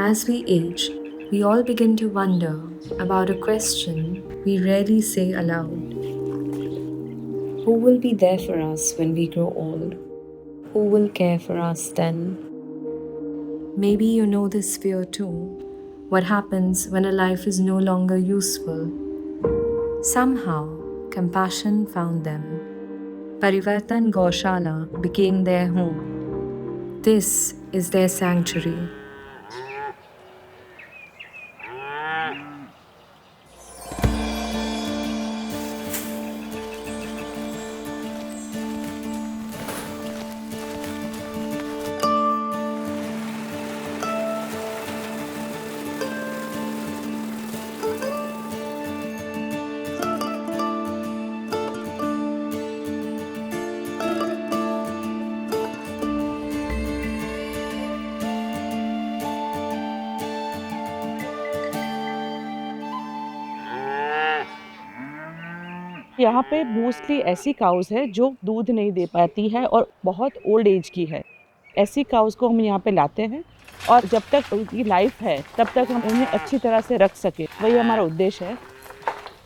As we age, we all begin to wonder about a question we rarely say aloud. Who will be there for us when we grow old? Who will care for us then? Maybe you know this fear too. What happens when a life is no longer useful? Somehow, compassion found them. Parivartan Gaushala became their home. This is their sanctuary. यहाँ पे mostly ऐसी cause है जो दूध नहीं दे पाती है और बहुत ओल्ड एज की है। ऐसी काउज को हम यहाँ पे लाते हैं और जब तक उनकी लाइफ है तब तक हम उन्हें अच्छी तरह से रख सके, वही हमारा उद्देश्य है।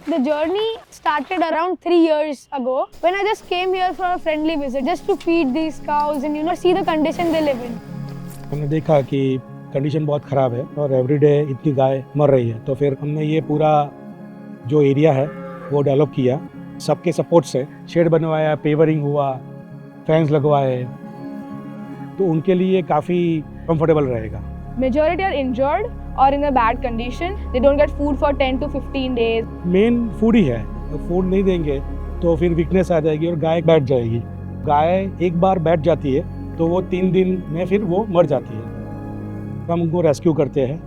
The journey started around 3 years ago when I just came here for a friendly visit just to feed these cows and see the condition they live in. हमने देखा कि कंडीशन बहुत ख़राब है और एवरीडे इतनी गाय मर रही है, तो फिर हमने ये पूरा जो एरिया है वो डेवलप किया। सबके सपोर्ट से शेड बनवाया, पेवरिंग हुआ, फैंस लगवाए, तो उनके लिए काफ़ी कंफर्टेबल रहेगा। Majority are injured or in a bad condition. They don't get food for 10 to 15 days. Main food ही है, फूड नहीं देंगे तो फिर वीकनेस आ जाएगी और गाय बैठ जाएगी। गाय एक बार बैठ जाती है तो वो 3 दिन में फिर वो मर जाती है। हम उनको रेस्क्यू करते हैं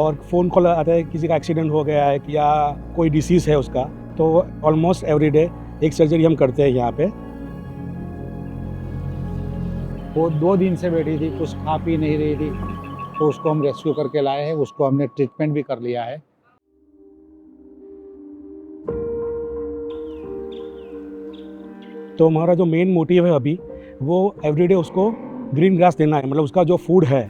और फ़ोन कॉल आता है किसी का एक्सीडेंट हो गया है या कोई डिसीज़ है उसका, तो ऑलमोस्ट एवरीडे एक सर्जरी हम करते हैं यहाँ पे। वो 2 दिन से बैठी थी, कुछ खा पी नहीं रही थी, तो उसको हम रेस्क्यू करके लाए हैं। उसको हमने ट्रीटमेंट भी कर लिया है। तो हमारा जो मेन मोटिव है अभी वो एवरीडे उसको ग्रीन ग्रास देना है, मतलब उसका जो फूड है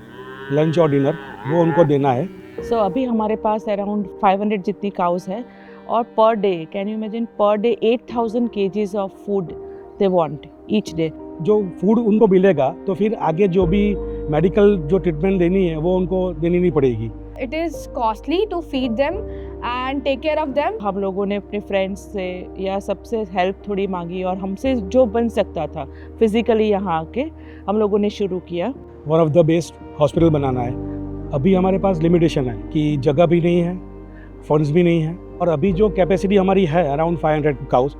लंच और डिनर वो उनको देना है। सो अभी हमारे पास अराउंड 500 जितनी काउज है और per day, can you imagine, per day 8000 kgs of food they want each day. जो फूड उनको मिलेगा तो फिर आगे जो भी मेडिकल जो ट्रीटमेंट देनी है वो उनको देनी नहीं पड़ेगी। It is costly to feed them and take care of them. हम लोगों ने अपने फ्रेंड्स से या सबसे हेल्प थोड़ी मांगी और हमसे जो बन सकता था फिजिकली यहाँ आके हम लोगों ने शुरू किया। One of the best hospital बनाना है। अभी हमारे पास लिमिटेशन है कि जगह भी नहीं है, फंड्स भी नहीं है, और अभी जो कैपेसिटी हमारी है अराउंड 500 काउस,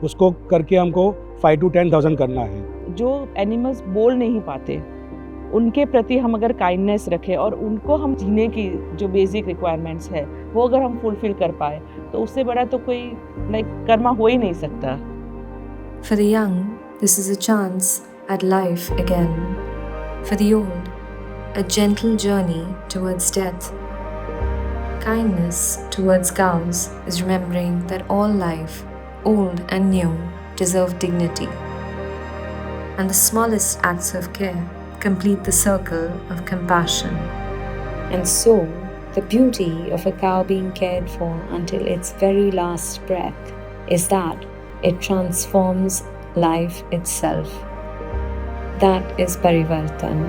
उसको करके हमको 5 to 10,000 करना है। जो एनिमल्स बोल नहीं पाते उनके प्रति हम अगर काइंडनेस रखें और उनको हम जीने की जो बेसिक रिक्वायरमेंट्स है वो अगर हम फुलफिल कर पाए तो उससे बड़ा तो कोई कर्मा हो ही नहीं सकता। For the young, this is a chance at life again. For the old, a gentle journey towards death. Kindness towards cows is remembering that all life, old and new, deserve dignity. And the smallest acts of care complete the circle of compassion. And so, the beauty of a cow being cared for until its very last breath is that it transforms life itself. That is Parivartan.